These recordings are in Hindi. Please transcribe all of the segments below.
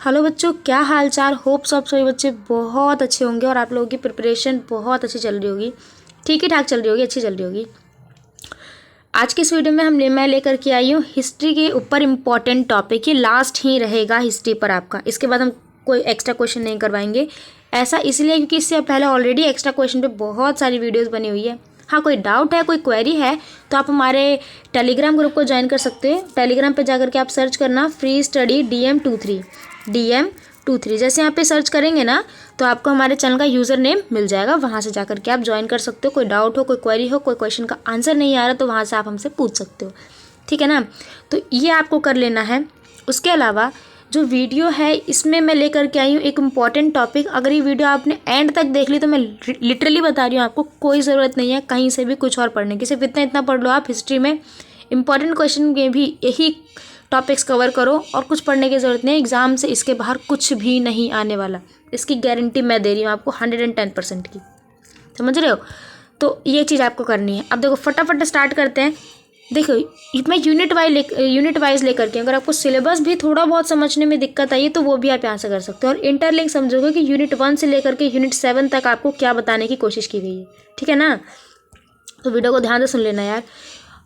हेलो बच्चों, क्या हाल चाल। होप सब सभी बच्चे बहुत अच्छे होंगे और आप लोगों की प्रिपरेशन बहुत अच्छी चल रही होगी, ठीक ही ठाक चल रही होगी, अच्छी चल रही होगी। आज की इस वीडियो में मैं लेकर के आई हूँ हिस्ट्री के ऊपर इम्पॉर्टेंट टॉपिक। ये लास्ट ही रहेगा हिस्ट्री पर आपका, इसके बाद हम कोई एक्स्ट्रा क्वेश्चन नहीं करवाएंगे। ऐसा इसलिए क्योंकि इससे पहले ऑलरेडी एक्स्ट्रा क्वेश्चन पे बहुत सारी वीडियोज़ बनी हुई है। हाँ, कोई डाउट है, कोई क्वेरी है तो आप हमारे टेलीग्राम ग्रुप को ज्वाइन कर सकते हो। टेलीग्राम पे जाकर के आप सर्च करना फ्री स्टडी DM23। जैसे यहाँ पे सर्च करेंगे ना तो आपको हमारे चैनल का यूज़र नेम मिल जाएगा, वहाँ से जाकर के आप ज्वाइन कर सकते हो। कोई डाउट हो, कोई क्वेरी हो, कोई क्वेश्चन का आंसर नहीं आ रहा तो वहाँ से आप हमसे पूछ सकते हो, ठीक है ना। तो ये आपको कर लेना है। उसके अलावा जो वीडियो है इसमें मैं लेकर के आई हूँ एक इम्पॉर्टेंट टॉपिक। अगर ये वीडियो आपने एंड तक देख ली तो मैं लिटरली बता रही हूँ, आपको कोई ज़रूरत नहीं है कहीं से भी कुछ और पढ़ने की। सिर्फ इतना पढ़ लो आप, हिस्ट्री में इंपॉर्टेंट क्वेश्चन में भी यही टॉपिक्स कवर करो और कुछ पढ़ने की ज़रूरत नहीं। एग्ज़ाम से इसके बाहर कुछ भी नहीं आने वाला, इसकी गारंटी मैं दे रही हूँ आपको 110% की, समझ रहे हो। तो ये चीज़ आपको करनी है। अब देखो फटाफट स्टार्ट करते हैं। देखो मैं यूनिट वाइज लेकर के, अगर आपको सिलेबस भी थोड़ा बहुत समझने में दिक्कत आई है तो वो भी आप यहाँ से कर सकते हो। और इंटरलिंक समझोगे कि यूनिट 1 से लेकर के यूनिट 7 तक आपको क्या बताने की कोशिश की गई है, ठीक है ना। तो वीडियो को ध्यान से सुन लेना यार।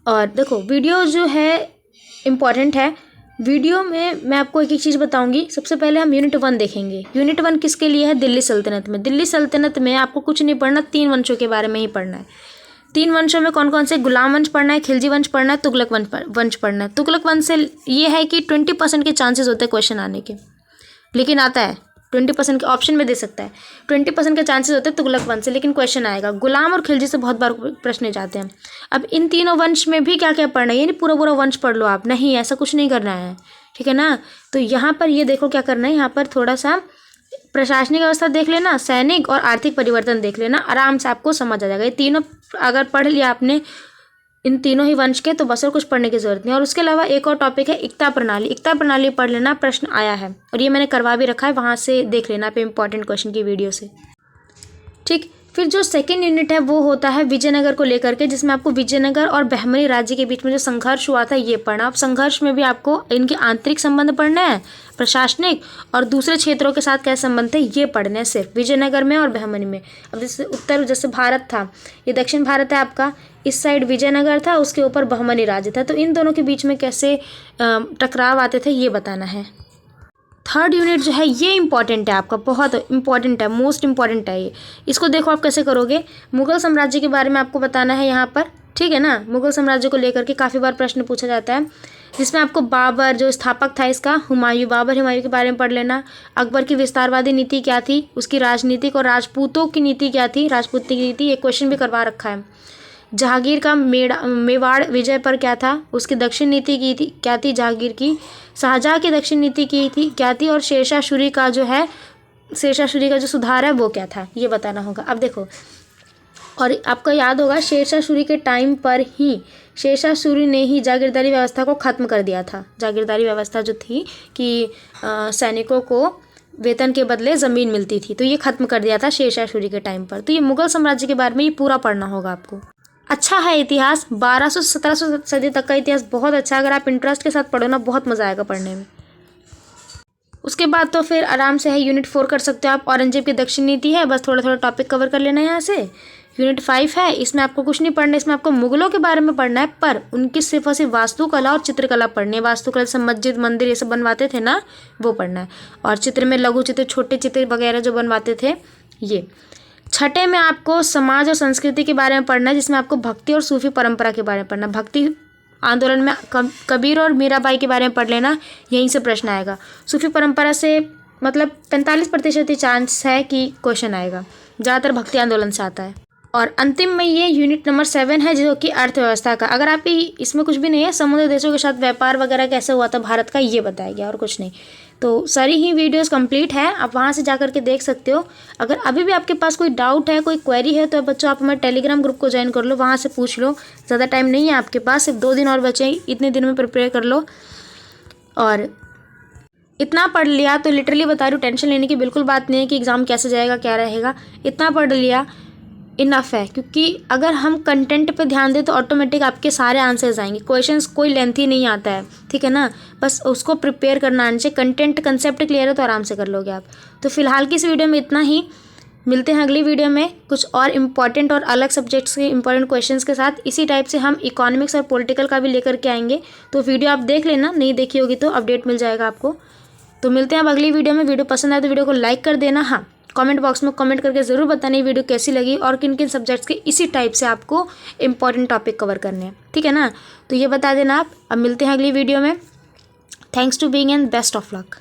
और देखो वीडियो जो है इम्पॉर्टेंट है। वीडियो में मैं आपको एक चीज़ बताऊंगी। सबसे पहले हम यूनिट 1 देखेंगे। यूनिट 1 किसके लिए है? दिल्ली सल्तनत में। दिल्ली सल्तनत में आपको कुछ नहीं पढ़ना, 3 वंशों के बारे में ही पढ़ना है। 3 वंशों में कौन कौन से? गुलाम वंश पढ़ना है, खिलजी वंश पढ़ना है, तुगलक वंश पढ़ना है। तुगलक वंश से ये है कि 20% के चांसेस होते हैं क्वेश्चन आने के, लेकिन आता है 20% के ऑप्शन में दे सकता है। 20% के चांसेस होते हैं तुगलक वंश से, लेकिन क्वेश्चन आएगा। गुलाम और खिलजी से बहुत बार प्रश्न जाते हैं। अब इन तीनों वंश में भी क्या क्या पढ़ना है, ये नहीं पूरा पूरा वंश पढ़ लो आप, नहीं, ऐसा कुछ नहीं करना है, ठीक है ना। तो यहाँ पर ये देखो क्या करना है, यहाँ पर थोड़ा सा प्रशासनिक व्यवस्था देख लेना, सैनिक और आर्थिक परिवर्तन देख लेना, आराम से आपको समझ आ जाएगा। ये तीनों अगर पढ़ लिया आपने इन तीनों ही वंश के तो बस और कुछ पढ़ने की जरूरत नहीं। और उसके अलावा एक और टॉपिक है एकता प्रणाली। एकता प्रणाली पढ़ लेना, प्रश्न आया है और ये मैंने करवा भी रखा है, वहाँ से देख लेना पे इंपॉर्टेंट क्वेश्चन की वीडियो से, ठीक। फिर जो सेकंड यूनिट है वो होता है विजयनगर को लेकर के, जिसमें आपको विजयनगर और बहमनी राज्य के बीच में जो संघर्ष हुआ था ये पढ़ना। अब संघर्ष में भी आपको इनके आंतरिक संबंध पढ़ना है, प्रशासनिक और दूसरे क्षेत्रों के साथ क्या संबंध थे ये पढ़ने हैं, सिर्फ विजयनगर में और बहमनी में। अब जैसे भारत था, ये दक्षिण भारत है आपका, इस साइड विजयनगर था, उसके ऊपर बहमनी राज्य था, तो इन दोनों के बीच में कैसे टकराव आते थे ये बताना है। थर्ड यूनिट जो है ये इंपॉर्टेंट है आपका, बहुत इंपॉर्टेंट है, मोस्ट इंपॉर्टेंट है ये। इसको देखो आप कैसे करोगे। मुगल साम्राज्य के बारे में आपको बताना है यहाँ पर, ठीक है ना। मुगल साम्राज्य को लेकर के काफ़ी बार प्रश्न पूछा जाता है, जिसमें आपको बाबर जो स्थापक था इसका, बाबर हुमायूं के बारे में पढ़ लेना। अकबर की विस्तारवादी नीति क्या थी, उसकी राजनीतिक और राजपूतों की नीति क्या थी, राजपूत की नीति, ये क्वेश्चन भी करवा रखा है। जहांगीर का मेवाड़ विजय पर क्या था, उसकी दक्षिण नीति की थी क्या थी जहांगीर की। शाहजहाँ की दक्षिण नीति की थी क्या थी। और शेरशाह सूरी का जो सुधार है वो क्या था, ये बताना होगा। अब देखो, और आपको याद होगा शेरशाह सूरी के टाइम पर ही शेरशाह सूरी ने ही जागीरदारी व्यवस्था को ख़त्म कर दिया था। जागीरदारी व्यवस्था जो थी कि सैनिकों को वेतन के बदले ज़मीन मिलती थी, तो ये ख़त्म कर दिया था शेरशाह सूरी के टाइम पर। तो ये मुगल साम्राज्य के बारे में ये पूरा पढ़ना होगा आपको। अच्छा है इतिहास, 1200 से 1700 सदी तक का इतिहास बहुत अच्छा। अगर आप इंटरेस्ट के साथ पढ़ो ना, बहुत मज़ा आएगा पढ़ने में। उसके बाद तो फिर आराम से है यूनिट 4 कर सकते हो आप। औरंगजेब की दक्षिण नीति है, बस थोड़ा थोड़ा टॉपिक कवर कर लेना है यहाँ से। यूनिट 5 है, इसमें आपको कुछ नहीं पढ़ना, इसमें आपको मुगलों के बारे में पढ़ना है, पर उनकी सिर्फ और सिर्फ वास्तुकला और चित्रकला पढ़नी है। वास्तुकला से मस्जिद मंदिर ये सब बनवाते थे ना, वो पढ़ना है। और चित्र में लघु चित्र, छोटे चित्र वगैरह जो बनवाते थे ये। छठे में आपको समाज और संस्कृति के बारे में पढ़ना है, जिसमें आपको भक्ति और सूफी परंपरा के बारे में पढ़ना। भक्ति आंदोलन में कबीर और मीराबाई के बारे में पढ़ लेना, यहीं से प्रश्न आएगा। सूफी परंपरा से मतलब 45% ही चांस है कि क्वेश्चन आएगा, ज़्यादातर भक्ति आंदोलन से आता है। और अंतिम में ये यूनिट नंबर 7 है, जो कि अर्थव्यवस्था का। अगर आप इसमें कुछ भी नहीं है, समुद्री देशों के साथ व्यापार वगैरह कैसे हुआ था भारत का, ये बताया गया और कुछ नहीं। तो सारी ही वीडियोस कंप्लीट है, आप वहाँ से जाकर के देख सकते हो। अगर अभी भी आपके पास कोई डाउट है, कोई क्वेरी है, तो बच्चों आप हमारे टेलीग्राम ग्रुप को ज्वाइन कर लो, वहाँ से पूछ लो। ज़्यादा टाइम नहीं है आपके पास, सिर्फ 2 दिन और बचे हैं, इतने दिन में प्रिपेयर कर लो। और इतना पढ़ लिया तो लिटरली बता रही हूँ, टेंशन लेने की बिल्कुल बात नहीं है कि एग्ज़ाम कैसे जाएगा क्या रहेगा। इतना पढ़ लिया इनफ है, क्योंकि अगर हम कंटेंट पे ध्यान दें तो ऑटोमेटिक आपके सारे आंसर्स आएंगे। क्वेश्चंस कोई लेंथी नहीं आता है, ठीक है ना, बस उसको प्रिपेयर करना आना चाहिए। कंटेंट कंसेप्ट क्लियर है तो आराम से कर लोगे आप। तो फिलहाल की इस वीडियो में इतना ही, मिलते हैं अगली वीडियो में कुछ और इम्पॉर्टेंट और अलग सब्जेक्ट्स के इंपॉर्टेंट क्वेश्चंस के साथ। इसी टाइप से हम इकोनॉमिक्स और पॉलिटिकल का भी लेकर के आएंगे, तो वीडियो आप देख लेना, नहीं देखी होगी तो अपडेट मिल जाएगा आपको। तो मिलते हैं अब अगली वीडियो में। वीडियो पसंद आए तो वीडियो को लाइक कर देना। हाँ, कमेंट बॉक्स में कमेंट करके ज़रूर बताना ये वीडियो कैसी लगी और किन किन सब्जेक्ट्स के इसी टाइप से आपको इंपॉर्टेंट टॉपिक कवर करने हैं, ठीक है ना। तो ये बता देना आप। अब मिलते हैं अगली वीडियो में। Thanks to being and best of luck.